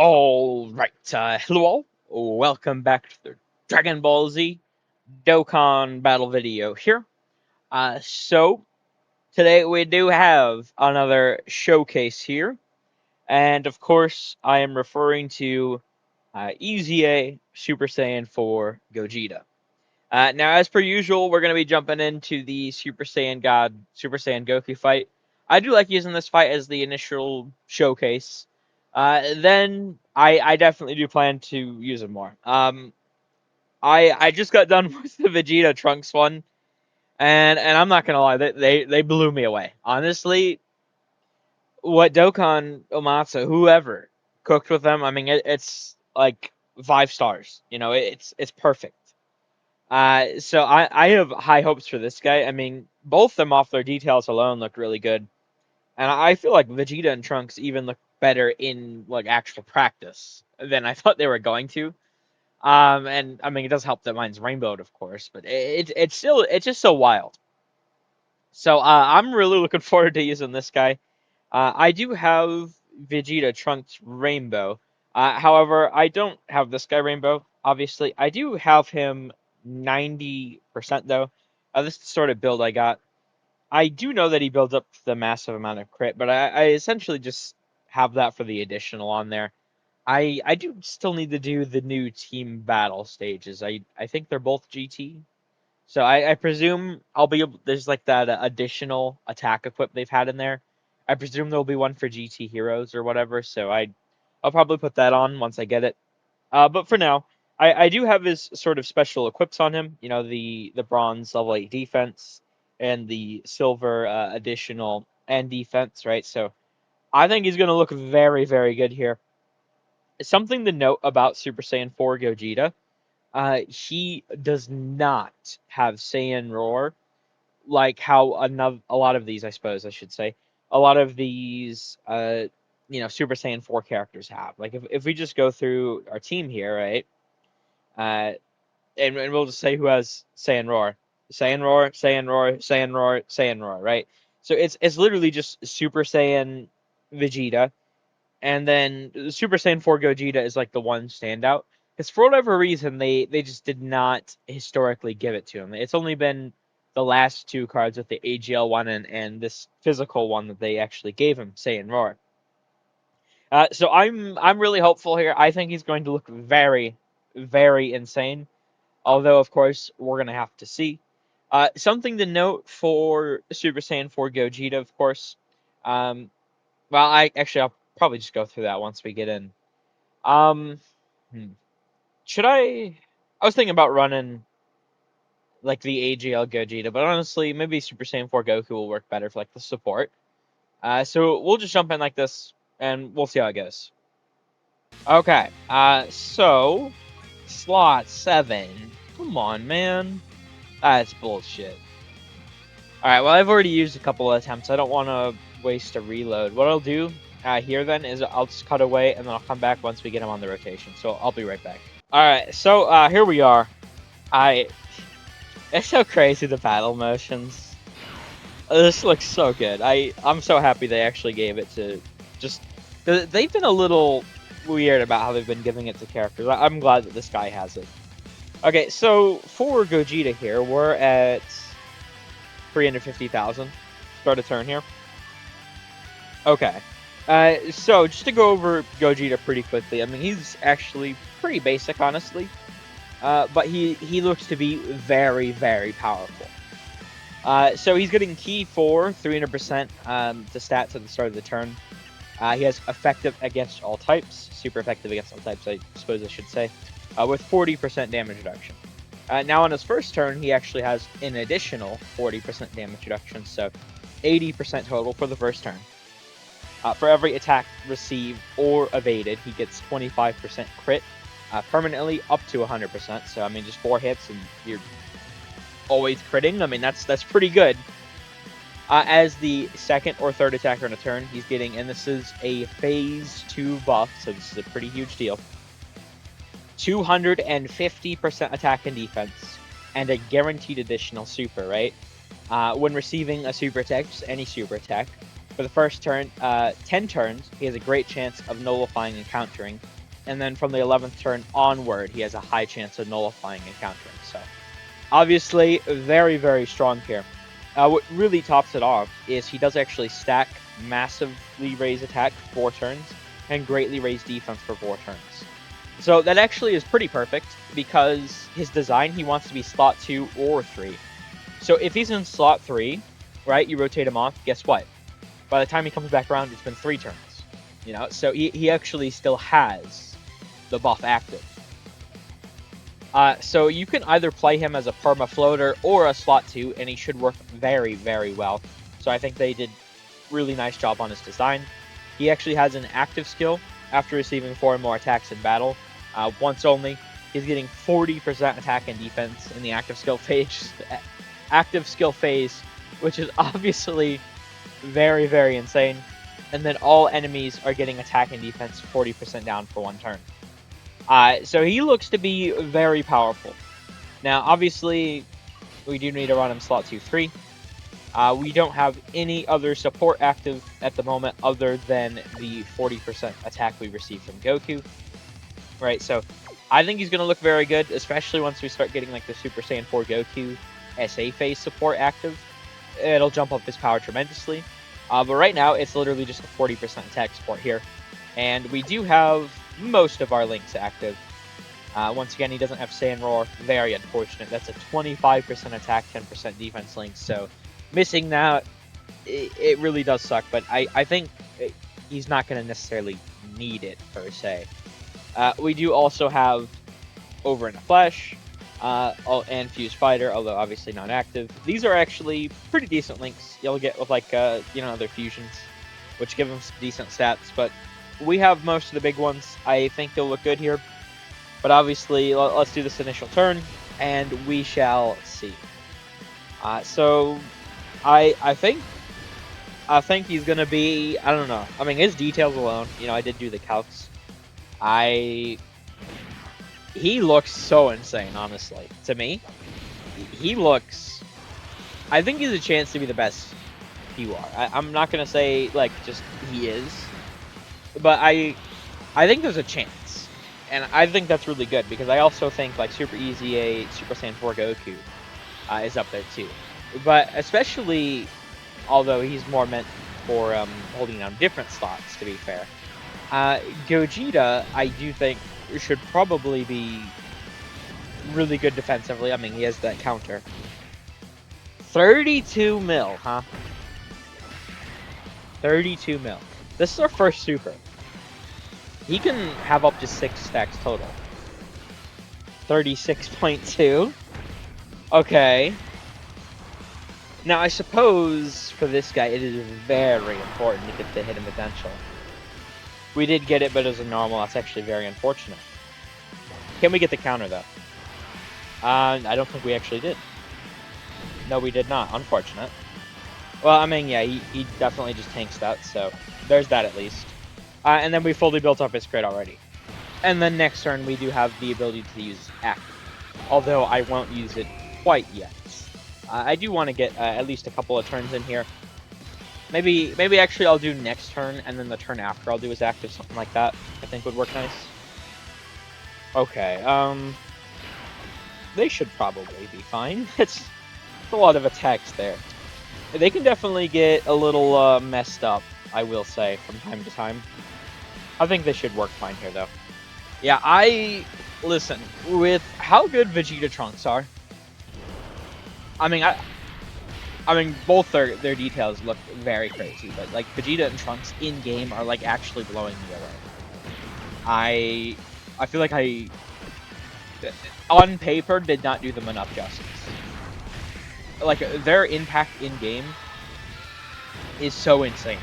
All right, hello all. Welcome back to the Dragon Ball Z Dokkan battle video here. So today we do have another showcase here, and of course I am referring to EZA Super Saiyan 4 Gogeta. Now, as per usual, we're going to be jumping into the Super Saiyan God, Super Saiyan Goku fight. I do like using this fight as the initial showcase. Then I definitely do plan to use it more. I just got done with the Vegeta Trunks one, and I'm not gonna lie, they blew me away. Honestly, what Dokkan, Omatsu, whoever cooked with them, I mean, it's like 5 stars. It's perfect. So I have high hopes for this guy. I mean, both of them off their details alone look really good, and I feel like Vegeta and Trunks even look better in like actual practice than I thought they were going to. And I mean, it does help that mine's rainbowed, of course, but it's just so wild. So I'm really looking forward to using this guy. I do have Vegeta Trunks Rainbow. However, I don't have this guy Rainbow. Obviously, I do have him 90% though. This is the sort of build I got. I do know that he builds up the massive amount of crit, but I essentially just have that for the additional on there. I do still need to do the new team battle stages. I think they're both GT. So I presume I'll be able, there's like that additional attack equip they've had in there. I presume there'll be one for GT heroes or whatever. So I'll probably put that on once I get it. But for now, I do have his sort of special equips on him. You know, the bronze level 8 defense and the silver additional and defense, right? So I think he's going to look very, very good here. Something to note about Super Saiyan 4 Gogeta, he does not have Saiyan Roar like how a lot of these, I suppose I should say, a lot of these, Super Saiyan 4 characters have. Like if we just go through our team here, right? Uh, and we'll just say who has Saiyan Roar. Saiyan Roar, Saiyan Roar, Saiyan Roar, Saiyan Roar, right? So it's literally just Super Saiyan Vegeta, and then Super Saiyan 4 Gogeta is like the one standout. Because for whatever reason, they just did not historically give it to him. It's only been the last two cards with the AGL one and this physical one that they actually gave him, Saiyan Roar. So I'm really hopeful here. I think he's going to look very, very insane. Although, of course, we're gonna have to see. Something to note for Super Saiyan 4 Gogeta, of course. Um, well, I'll probably just go through that once we get in. Um, hmm. Should I? I was thinking about running like the AGL Gogeta, but honestly, maybe Super Saiyan 4 Goku will work better for like the support. So we'll just jump in like this, and we'll see how it goes. Okay. So slot 7. Come on, man. That's bullshit. Alright, well, I've already used a couple of attempts. I don't want to waste a reload. What I'll do here then is I'll just cut away, and then I'll come back once we get him on the rotation. So I'll be right back. Alright, so here we are. I It's so crazy, the battle motions. This looks so good. I'm so happy they actually gave it to just... They've been a little weird about how they've been giving it to characters. I'm glad that this guy has it. Okay, so for Gogeta here, we're at 350,000. Start a turn here. Okay. So just to go over Gogeta pretty quickly, I mean, he's actually pretty basic, honestly. But he looks to be very, very powerful. So he's getting Ki for 300% the stats at the start of the turn. He has effective against all types, super effective against all types, I suppose I should say, with 40% damage reduction. Now on his first turn, he actually has an additional 40% damage reduction, so 80% total for the first turn. For every attack received or evaded, he gets 25% crit permanently up to 100%. So I mean, just 4 hits and you're always critting. I mean, that's pretty good. As the second or third attacker in a turn, he's getting, and this is a phase 2 buff, so this is a pretty huge deal. 250% attack and defense, and a guaranteed additional super, right? When receiving a super attack, just any super attack, For the first turn, 10 turns, he has a great chance of nullifying and countering. And then from the 11th turn onward, he has a high chance of nullifying and countering. So, obviously, very, very strong here. What really tops it off is he does actually stack massively raise attack for 4 turns and greatly raise defense for 4 turns. So that actually is pretty perfect because his design, he wants to be slot 2 or 3. So if he's in slot 3, right, you rotate him off, guess what? By the time he comes back around, it's been 3 turns. You know, so he actually still has the buff active. So you can either play him as a perma floater or a slot 2, and he should work very, very well. So I think they did really nice job on his design. He actually has an active skill after receiving 4 more attacks in battle. Once only. He's getting 40% attack and defense in the active skill phase. Which is obviously very, very insane. And then all enemies are getting attack and defense 40% down for 1 turn. So he looks to be very powerful. Now, obviously, we do need to run him slot 2-3. We don't have any other support active at the moment other than the 40% attack we received from Goku. Right, so I think he's going to look very good, especially once we start getting like the Super Saiyan 4 Goku SA phase support active. It'll jump up his power tremendously. But right now, it's literally just a 40% attack support here. And we do have most of our links active. Once again, he doesn't have Saiyan Roar. Very unfortunate. That's a 25% attack, 10% defense link. So missing that, it really does suck. But I think he's not going to necessarily need it, per se. We do also have Over in a Flash and Fuse Fighter, although obviously not active. These are actually pretty decent links you'll get with like other fusions, which give them some decent stats. But we have most of the big ones. I think they'll look good here. But obviously, let's do this initial turn, and we shall see. So I think he's gonna be, I don't know. I mean, his details alone, I did do the calcs. He looks so insane, honestly. To me, he looks. I think he's a chance to be the best TUR. I'm not gonna say like just he is, but I think there's a chance, and I think that's really good because I also think like Super EZA Super Saiyan 4 Goku is up there too. But especially, although he's more meant for holding down different slots, to be fair. Gogeta, I do think, should probably be really good defensively. I mean, he has that counter. 32 mil, huh? 32 mil. This is our first super. He can have up to 6 stacks total. 36.2. Okay. Now, I suppose for this guy, it is very important to get the hidden potential. We did get it, but as a normal, that's actually very unfortunate. Can we get the counter, though? I don't think we actually did. No, we did not. Unfortunate. Well, I mean, yeah, he definitely just tanks that, so there's that at least. And then we fully built up his crit already. And then next turn, we do have the ability to use Act. Although I won't use it quite yet. I do want to get at least a couple of turns in here. Maybe actually I'll do next turn, and then the turn after I'll do his active, something like that. I think would work nice. Okay, they should probably be fine. It's a lot of attacks there. They can definitely get a little messed up, I will say, from time to time. I think they should work fine here, though. Yeah, listen, with how good Vegeta Trunks are, I mean, both their details look very crazy, but like Vegeta and Trunks in game are like actually blowing me away. I feel like on paper did not do them enough justice. Like their impact in game is so insane.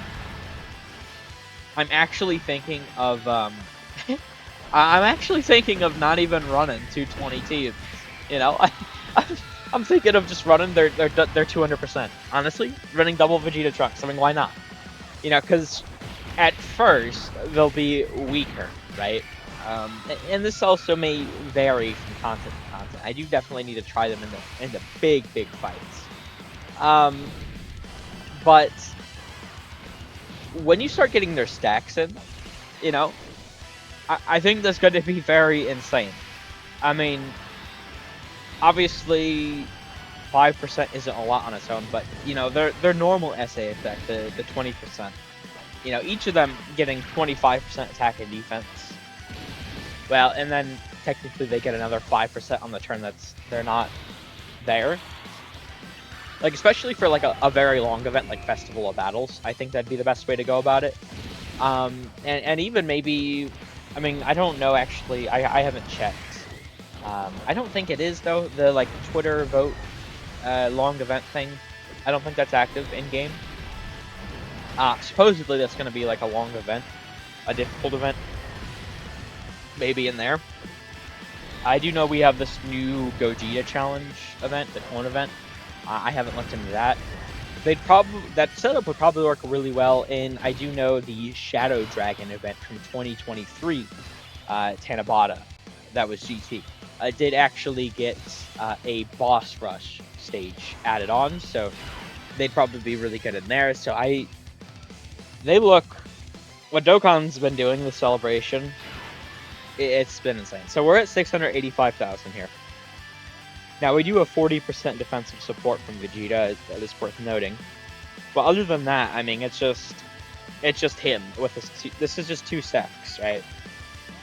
I'm actually thinking of I'm actually thinking of not even running 220 teams. I'm thinking of just running their 200%. Honestly, running double Vegeta Trunks. I mean, why not? Because at first they'll be weaker, right? And this also may vary from content to content. I do definitely need to try them in the big fights. But when you start getting their stacks in, you know, I think that's going to be very insane. I mean, obviously, 5% isn't a lot on its own, but you know, their normal SA effect, the 20%. You know, each of them getting 25% attack and defense. Well, and then technically they get another 5% on the turn they're not there. Like, especially for like a very long event like Festival of Battles, I think that'd be the best way to go about it. And even maybe, I mean, I don't know actually, I haven't checked. I don't think it is though, the like Twitter vote long event thing. I don't think that's active in game. Supposedly that's going to be like a long event, a difficult event, maybe in there. I do know we have this new Gogeta challenge event, the clone event. I haven't looked into that. That setup would probably work really well in, I do know, the Shadow Dragon event from 2023, Tanabata. That was GT. Did actually get a boss rush stage added on, so they'd probably be really good in there. So they look, what Dokkan's been doing, the celebration, it's been insane. So we're at 685,000 here. Now we do have 40% defensive support from Vegeta, that is worth noting. But other than that, I mean, it's just him with this is just 2 stacks, right?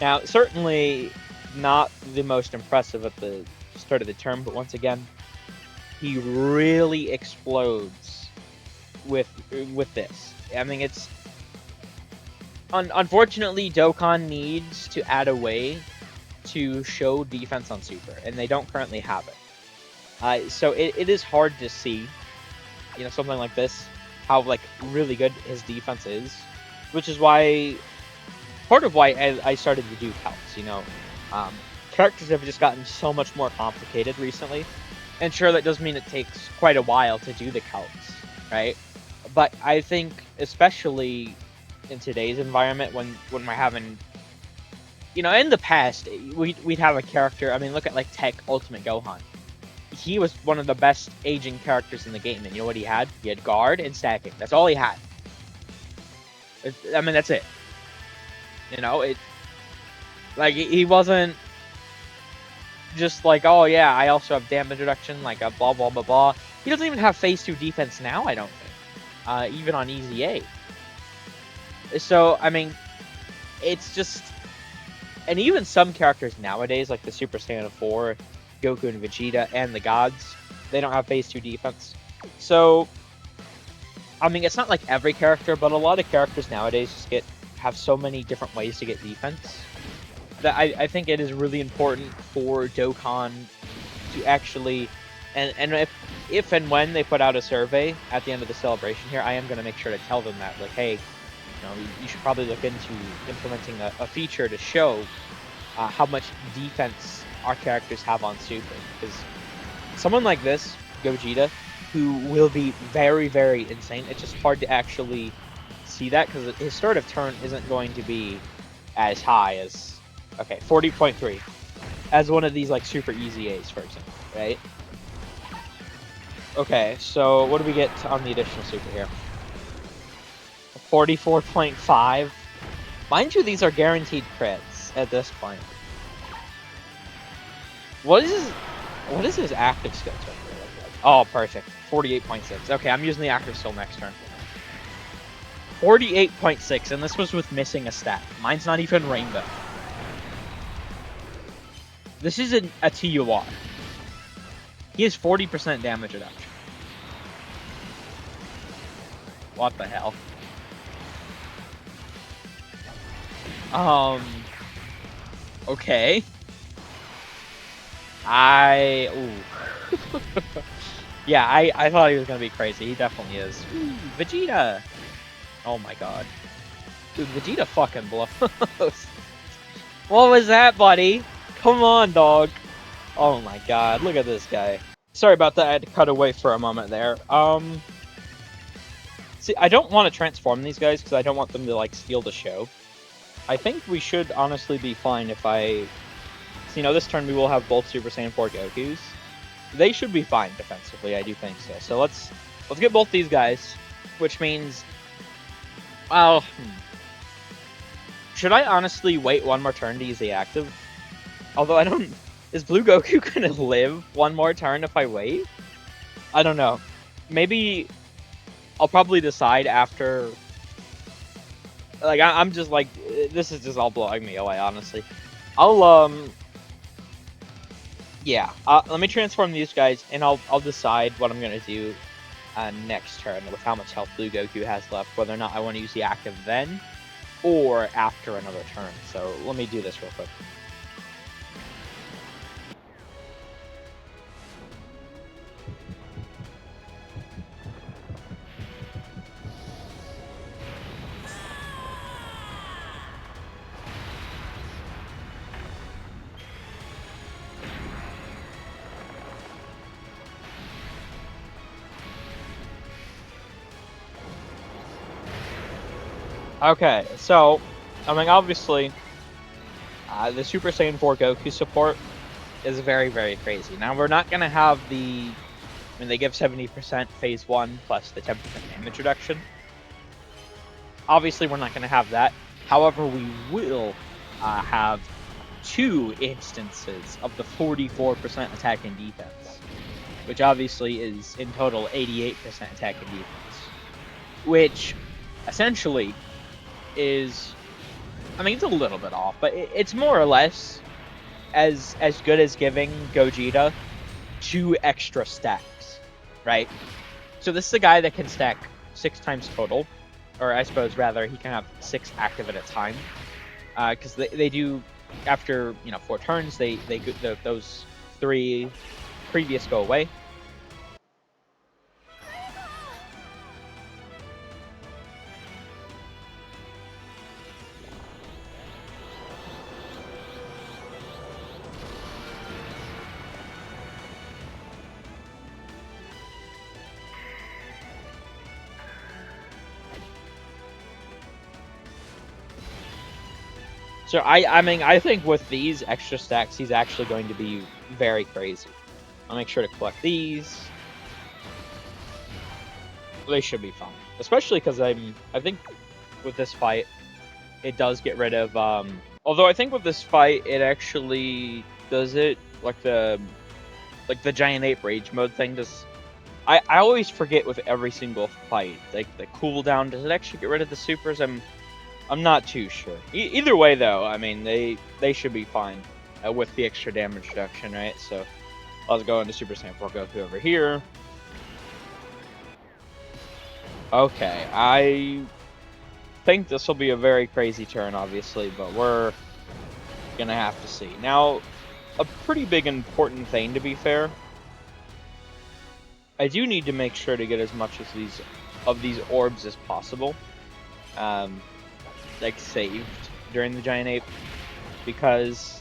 Now, certainly not the most impressive at the start of the term, but once again, he really explodes with this. I mean, it's unfortunately Dokkan needs to add a way to show defense on Super, and they don't currently have it. So it is hard to see, you know, something like this, how like really good his defense is, which is why part of why I started to do calcs. You know, characters have just gotten so much more complicated recently, and sure, that does mean it takes quite a while to do the calcs, right? But I think especially in today's environment, when we're having, you know, in the past we'd have a character. I mean, look at like Tech Ultimate Gohan. He was one of the best aging characters in the game, and you know what he had? He had guard and stacking. That's all he had. I mean, that's it. You know, like he wasn't just like, oh yeah, I also have damage reduction, like a blah blah blah blah. He doesn't even have phase 2 defense now, I don't think. Even on EZA. So I mean, it's just, and even some characters nowadays, like the Super Saiyan 4, Goku and Vegeta, and the Gods, they don't have phase 2 defense. So, I mean, it's not like every character, but a lot of characters nowadays just have so many different ways to get defense that I think it is really important for Dokkan to actually, and if and when they put out a survey at the end of the celebration here, I am going to make sure to tell them that, like, hey, you know, you should probably look into implementing a feature to show how much defense our characters have on Super, because someone like this, Gogeta, who will be very, very insane, it's just hard to actually see that, because his start of turn isn't going to be as high as, okay, 40.3, as one of these, like, super easy A's, for example, right? Okay, so what do we get on the additional Super here? 44.5. Mind you, these are guaranteed crits at this point. What is his active skill turn? Oh, perfect. 48.6. Okay, I'm using the active skill next turn. 48.6, and this was with missing a stat. Mine's not even rainbow. This is a TUR. He has 40% damage reduction. What the hell? Okay. Ooh. Yeah, I thought he was gonna be crazy. He definitely is. Ooh, Vegeta! Oh my god. Dude, Vegeta fucking blows. What was that, buddy? Come on, dog. Oh my god, look at this guy. Sorry about that, I had to cut away for a moment there. See, I don't want to transform these guys because I don't want them to, like, steal the show. I think we should honestly be fine if I... So, you know, this turn we will have both Super Saiyan 4 Gokus. They should be fine defensively, I do think so. So let's get both these guys, which means Well, should I honestly wait one more turn to use the active? Although I don't... Is Blue Goku gonna live one more turn if I wait? I don't know. Maybe I'll probably decide after... Like, I'm just like... This is just all blowing me away, honestly. Yeah, let me transform these guys, and I'll decide what I'm gonna do next turn with how much health Blue Goku has left, whether or not I want to use the active then, or after another turn. So let me do this real quick. Okay, so, I mean, obviously, the Super Saiyan 4 Goku support is very, very crazy. Now, we're not going to have the... I mean, they give 70% Phase 1 plus the 10% damage reduction. Obviously, we're not going to have that. However, we will have 2 instances of the 44% attack and defense, which obviously is, in total, 88% attack and defense. Which, essentially... is, I mean, it's a little bit off, but it's more or less as good as giving Gogeta 2 extra stacks, right? So this is a guy that can stack 6 times total, or I suppose rather he can have 6 active at a time, because they do, after 4 turns, those 3 previous go away. So I mean, I think with these extra stacks, he's actually going to be very crazy. I'll make sure to collect these. They should be fine, especially because I think with this fight, it does get rid of. Although I think with this fight, it actually does it like the giant ape rage mode thing. Does I always forget with every single fight, like the cooldown. Does it actually get rid of the supers? I'm not too sure. Either way, though, I mean, they should be fine with the extra damage reduction, right? So let's go into Super Saiyan 4 Goku over here. Okay, I think this will be a very crazy turn, obviously, but we're gonna have to see. Now, a pretty big important thing, to be fair, I do need to make sure to get as much of these orbs as possible. Like saved during the giant ape, because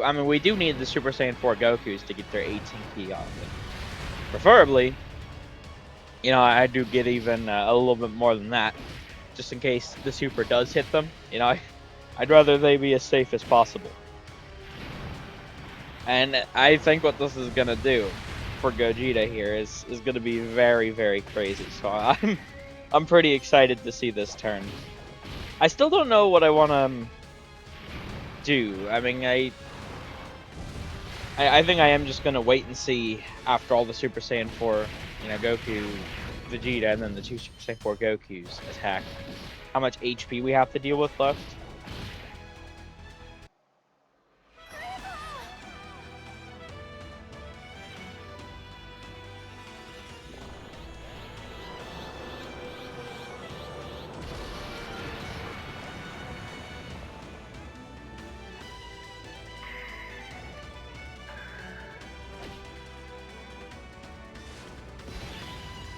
I mean we do need the Super Saiyan 4 Gokus to get their 18 key off it. Preferably, I do get even a little bit more than that, just in case the super does hit them. I'd rather they be as safe as possible. And I think what this is gonna do for Gogeta here is gonna be very, very crazy. So I'm pretty excited to see this turn. I still don't know what I want to do. I mean, I think I am just going to wait and see after all the Super Saiyan 4, Goku, Vegeta, and then the 2 Super Saiyan 4 Gokus attack, how much HP we have to deal with left.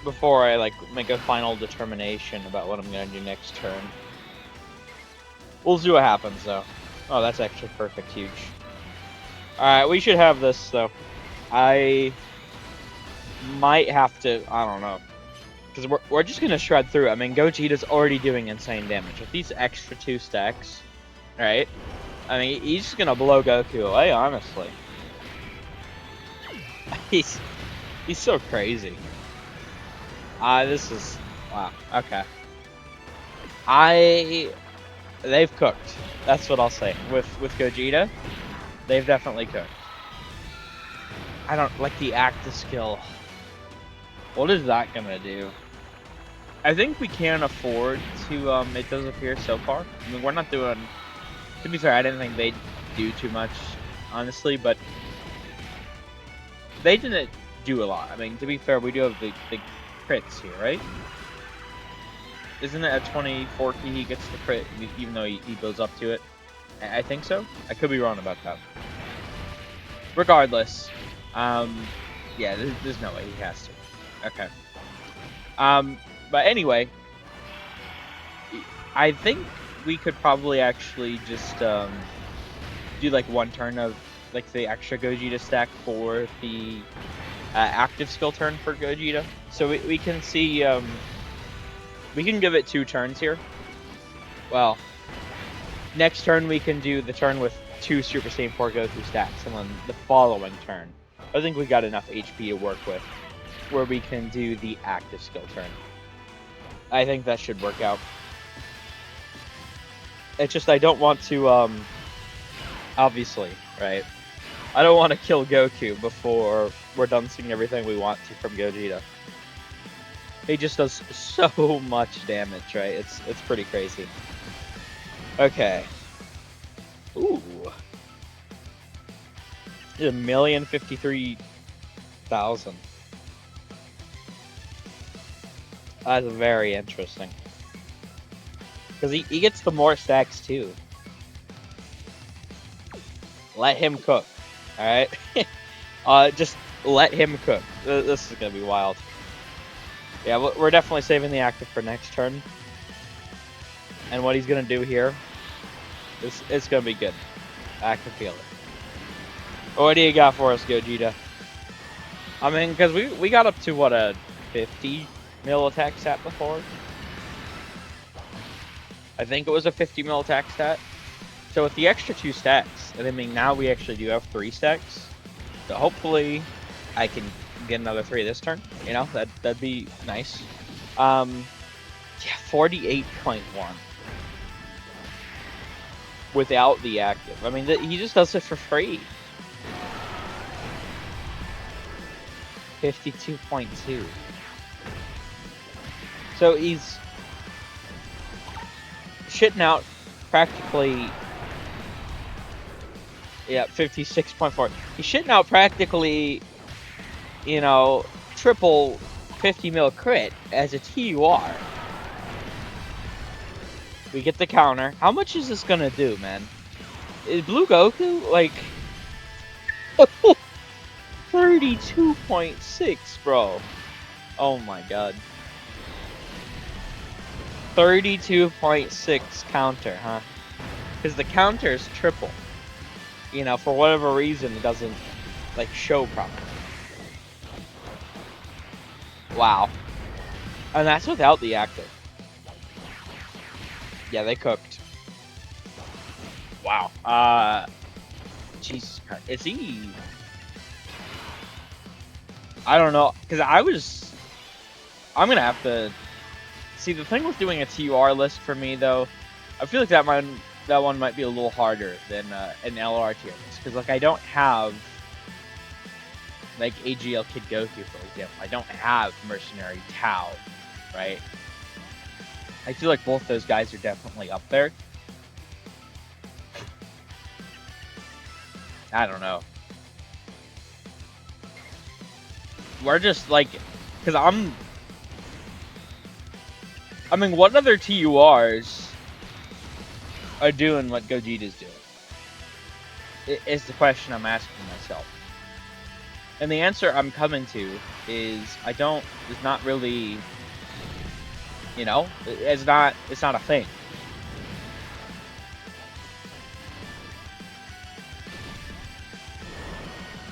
Before I make a final determination about what I'm gonna do next turn. We'll see what happens though. Oh, that's actually perfect, huge. Alright, we should have this though. I might have to, I don't know. Because we're just gonna shred through. I mean, Gogeta's already doing insane damage. With these extra 2 stacks, right? I mean, he's just gonna blow Goku away, honestly. He's so crazy. This is... Wow, okay. They've cooked. That's what I'll say. With Gogeta, they've definitely cooked. I don't like the active skill. What is that gonna do? I think we can afford to, it does appear so far. I mean, we're not doing, to be fair, I didn't think they'd do too much, honestly, but they didn't do a lot. I mean, to be fair, we do have the crits here, right? Isn't it at 24 key he gets the crit, even though he builds up to it? I think so. I could be wrong about that. Regardless, yeah, there's no way he has to. Okay. But anyway, I think we could probably actually just do like one turn of like the extra Gogeta stack for the active skill turn for Gogeta. So we can see, we can give it 2 turns here. Well, next turn we can do the turn with 2 Super Saiyan 4 Goku stacks, and then the following turn, I think we got enough HP to work with, where we can do the active skill turn. I think that should work out. It's just I don't want to, obviously, right? I don't want to kill Goku before we're done seeing everything we want to from Gogeta. He just does so much damage, right? It's pretty crazy. Okay. Ooh. 1,053,000. That's very interesting. Because he gets the more stacks too. Let him cook. Alright? Just let him cook. This is gonna be wild. Yeah, we're definitely saving the active for next turn. And what he's gonna do here, it's gonna be good. I can feel it. What do you got for us, Gogeta? I mean, because we got up to, what, a 50 mil attack stat before? I think it was a 50 mil attack stat. So with the extra 2 stacks, and I mean, now we actually do have 3 stacks. So hopefully I can get another 3 this turn. You know, that'd be nice. Yeah, 48.1. Without the active. I mean, he just does it for free. 52.2. So he's shitting out practically, yeah, 56.4. He's shitting out practically, you know, triple 50 mil crit as a TUR. We get the counter. How much is this gonna do, man? Is Blue Goku like 32.6, bro? Oh my god. 32.6 counter, huh? Because the counter is triple. You know, for whatever reason, it doesn't like show properly. Wow. And that's without the active. Yeah, they cooked. Wow. Jesus Christ. Is he... I don't know. Because I'm going to have to... See, the thing with doing a TUR list for me, though, I feel like that one might be a little harder than an LR tier list. Because, like, I don't have... like, AGL Kid Goku, for example. I don't have Mercenary Tao, right? I feel like both those guys are definitely up there. I don't know. We're just like, because I mean, what other TURs are doing what Gogeta's doing? Is the question I'm asking myself. And the answer I'm coming to is it's not really, you know, it's not a thing.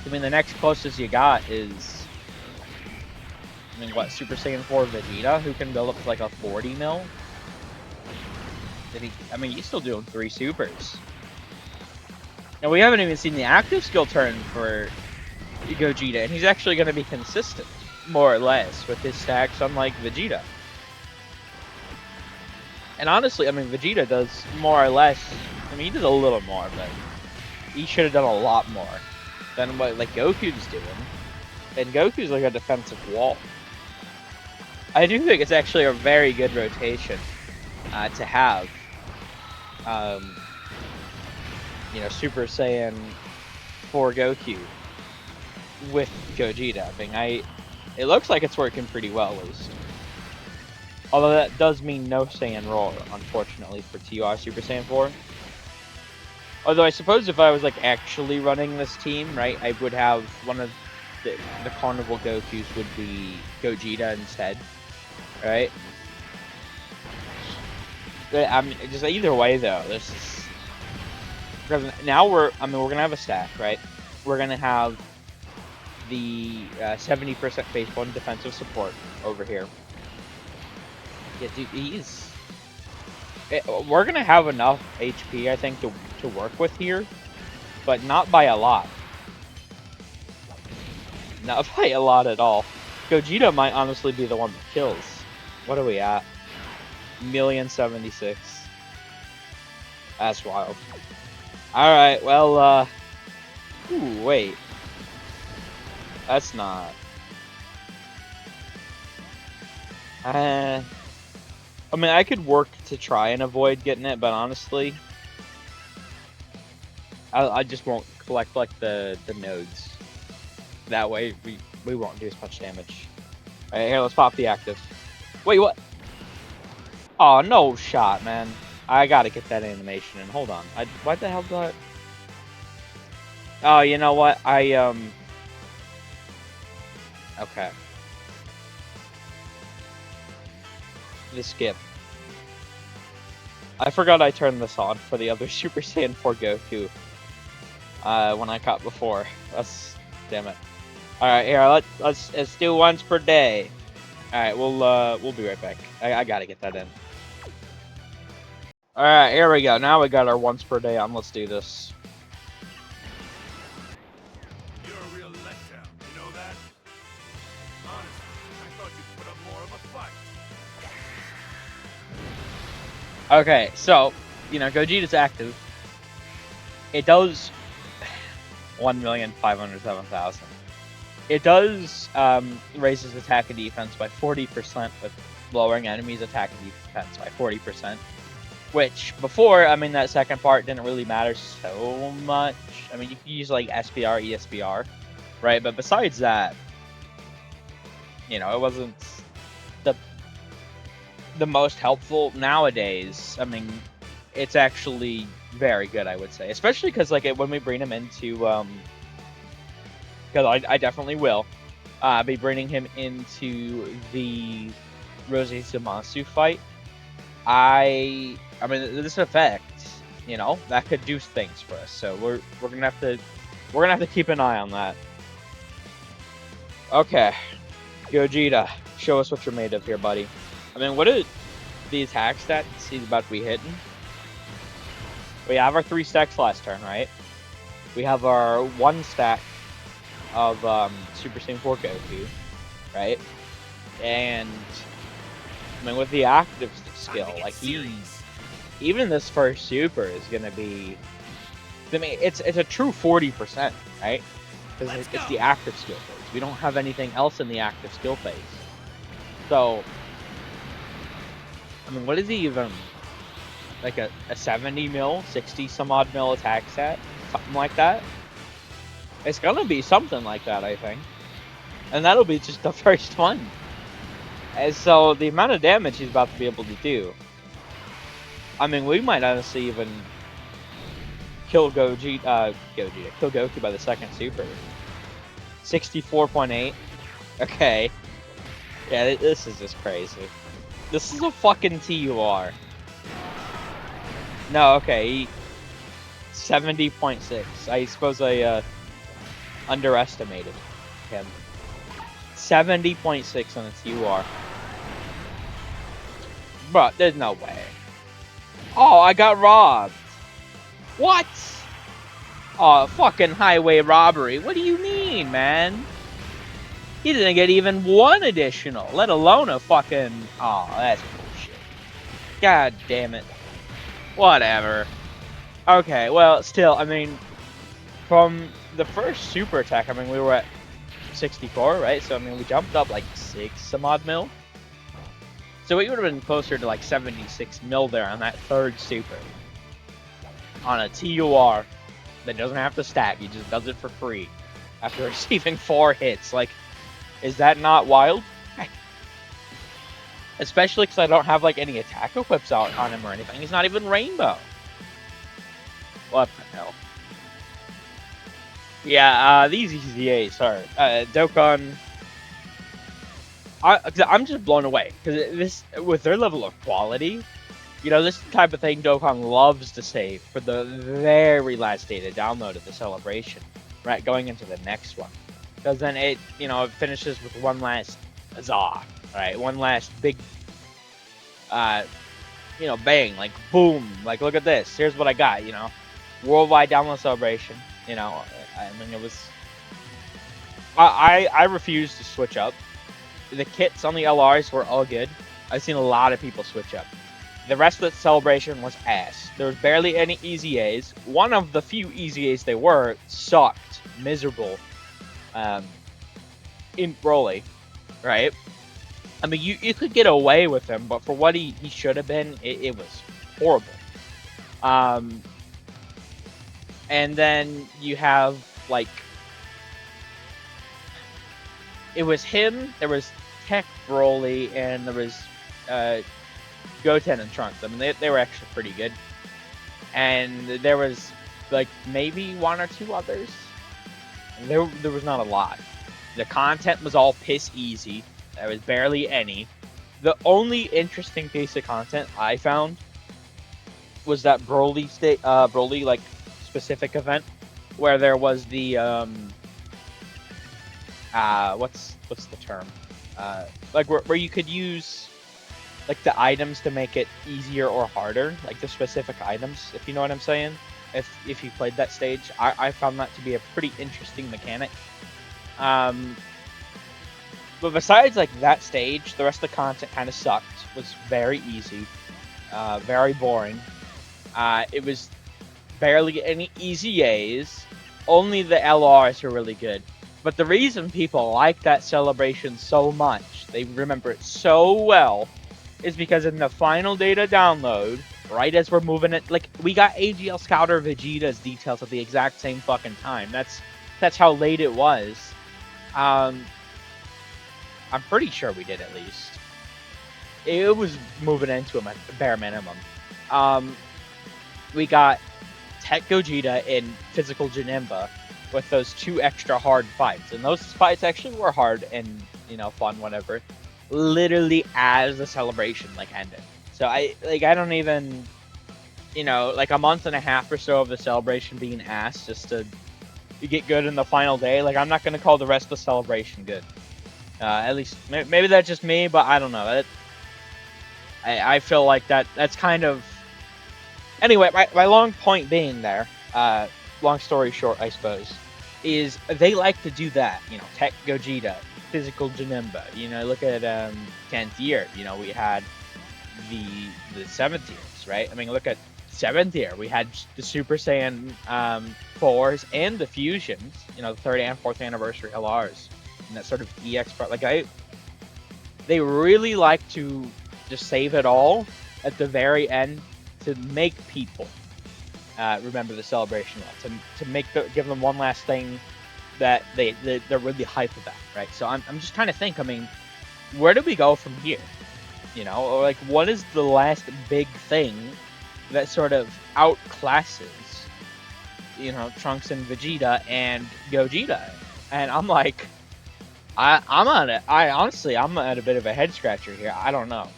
I mean, the next closest you got is, I mean, what, Super Saiyan 4 Vegeta, who can build up to like a 40 mil? I mean, he's still doing 3 supers. And we haven't even seen the active skill turn for Gogeta, and he's actually going to be consistent, more or less, with his stacks, unlike Vegeta. And honestly, I mean, Vegeta does more or less. I mean, he did a little more, but he should have done a lot more than what like Goku's doing. And Goku's like a defensive wall. I do think it's actually a very good rotation to have. You know, Super Saiyan 4 Goku with Gogeta. I mean, it looks like it's working pretty well, at least. Although that does mean no Saiyan Roar, unfortunately, for TUR Super Saiyan 4. Although I suppose if I was like actually running this team, right, I would have one of the Carnival Gokus would be Gogeta instead, right? But, I mean, just either way though, this is because now we're gonna have a stack, right? We're gonna have the 70% base 1 defensive support over here. Yeah, dude, we're gonna have enough HP, I think, to work with here, but not by a lot. Not by a lot at all. Gogeta might honestly be the one that kills. What are we at? 1,076,000. That's wild. Alright, well, ooh, wait. That's not... I mean, I could work to try and avoid getting it, but honestly... I just won't collect, like, the nodes. That way, we won't do as much damage. Alright, here, let's pop the active. Wait, what? Oh, no shot, man. I gotta get that animation in. Hold on. What the hell did I... Oh, you know what? Okay. The skip. I forgot I turned this on for the other Super Saiyan 4 Goku. When I caught before. Damn it. Alright, here, let's do once per day. Alright, we'll be right back. I gotta get that in. Alright, here we go. Now we got our once per day on. Let's do this. You're a real letdown, you know that? Honestly, I thought you'd put up more of a fight. Okay, so, you know, Gogeta's active. It does 1,507,000. It does raise his attack and defense by 40% with lowering enemies' attack and defense by 40%. Which, before, I mean, that second part didn't really matter so much. I mean, you could use, like, SBR, ESBR, right? But besides that, you know, it wasn't the most helpful nowadays. I mean, it's actually very good, I would say. Especially because, like, when we bring him into, because I definitely will, be bringing him into the Rosé Zamasu fight. I mean, this effect, you know, that could do things for us. So we're gonna have to keep an eye on that. Okay, Gogeta, show us what you're made of here, buddy. I mean, what are the attack stats he's about to be hitting? We have our 3 stacks last turn, right? We have our 1 stack of Super Saiyan 4 Goku, right? And I mean, with the active skill, like even this first super is gonna be. I mean, it's a true 40%, right? Because it's the active skill phase. We don't have anything else in the active skill phase. So, I mean, what is he even? Like a 70 mil, 60 some odd mil attack stat, something like that. It's gonna be something like that, I think, and that'll be just the first one. And so the amount of damage he's about to be able to do, I mean, we might honestly even kill kill Goku by the second super. 64.8. Okay. Yeah, this is just crazy. This is a fucking TUR. No, okay. 70.6. I suppose I underestimated him. 70.6 on its UR. But there's no way. Oh, I got robbed. What? Oh, fucking highway robbery. What do you mean, man? He didn't get even 1 additional, let alone a fucking... Oh, that's bullshit. God damn it. Whatever. Okay, well, still, I mean, from the first super attack, I mean, we were at 64, right? So, I mean, we jumped up like 6 some odd mil. So we would have been closer to like 76 mil there on that third super. On a TUR that doesn't have to stack, he just does it for free after receiving 4 hits. Like, is that not wild? Especially because I don't have like any attack equips out on him or anything. He's not even rainbow. What the hell? Yeah, these EZAs are Dokkan. I'm just blown away because this, with their level of quality, you know, this type of thing Dokkan loves to save for the very last day to download of the celebration, right? Going into the next one, because then it, you know, it finishes with one last huzzah, right? One last big, you know, bang, like boom, like look at this. Here's what I got, you know, worldwide download celebration. You know, I mean, it was. I refused to switch up. The kits on the LRs were all good. I've seen a lot of people switch up. The rest of the celebration was ass. There was barely any EZAs. One of the few EZAs they were sucked. Miserable. In Broly, right? I mean, you could get away with him, but for what he should have been, it was horrible. And then you have, like, it was him, there was Tech Broly, and there was Goten and Trunks. I mean, they were actually pretty good. And there was, like, maybe 1 or 2 others. There was not a lot. The content was all piss easy. There was barely any. The only interesting piece of content I found was that Broly like specific event where there was the what's the term? Like where you could use like the items to make it easier or harder, like the specific items, if you know what I'm saying. If you played that stage, I found that to be a pretty interesting mechanic. But besides like that stage, the rest of the content kind of sucked. Was very easy, very boring. It was barely any easy A's. Only the LRs are really good. But the reason people like that celebration so much, they remember it so well, is because in the final data download, right as we're moving it, like we got AGL Scouter Vegeta's details at the exact same fucking time. That's how late it was. I'm pretty sure we did at least. It was moving into him at the bare minimum. We got Tech Gogeta in Physical Janemba with those 2 extra hard fights. And those fights actually were hard and, you know, fun, whatever. Literally as the celebration, like, ended. So I don't even, you know, like a month and a half or so of the celebration being ass just to get good in the final day. Like, I'm not going to call the rest of the celebration good. At least, maybe that's just me, but I don't know. I feel like that's kind of... Anyway, my long point being there, long story short, I suppose, is they like to do that. You know, Tech Gogeta, Physical Janemba. You know, look at 10th year. You know, we had the 7th years, right? I mean, look at 7th year. We had the Super Saiyan 4s and the Fusions. You know, the 3rd and 4th anniversary LRs. And that sort of EX part. Like, they really like to just save it all at the very end to make people remember the celebration well, to give them one last thing that they're really hyped about, right? So I'm just trying to think. I mean, where do we go from here? You know, or like what is the last big thing that sort of outclasses, you know, Trunks and Vegeta and Gogeta? And I'm like, I'm at a bit of a head scratcher here. I don't know.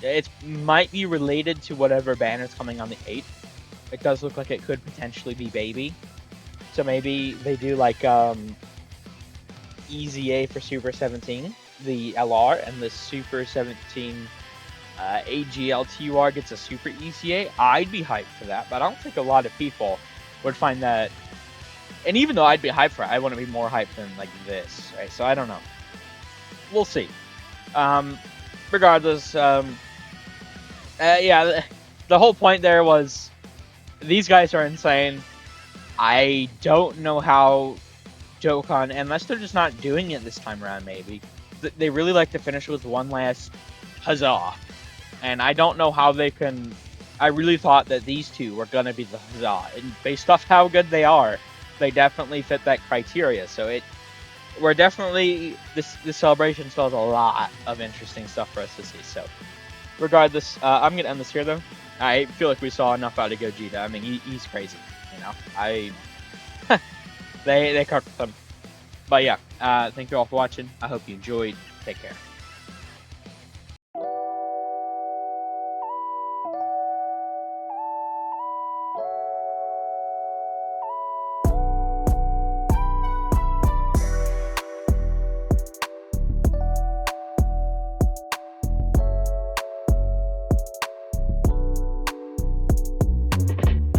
It might be related to whatever banner's coming on the 8th. It does look like it could potentially be Baby. So maybe they do like EZA for Super 17, the LR, and the Super 17 AGL TUR gets a Super EZA. I'd be hyped for that, but I don't think a lot of people would find that. And even though I'd be hyped for it, I want to be more hyped than like this, right? So I don't know. We'll see. Regardless, Yeah, the whole point there was these guys are insane. I don't know how Dokkan, unless they're just not doing it this time around, maybe. They really like to finish with one last huzzah. And I don't know how they can. I really thought that these two were going to be the huzzah. And based off how good they are, they definitely fit that criteria. So we're definitely. This celebration still has a lot of interesting stuff for us to see. So, regardless, I'm going to end this here, though. I feel like we saw enough out of Gogeta. I mean, he's crazy. You know, they cooked him. But yeah, thank you all for watching. I hope you enjoyed. Take care.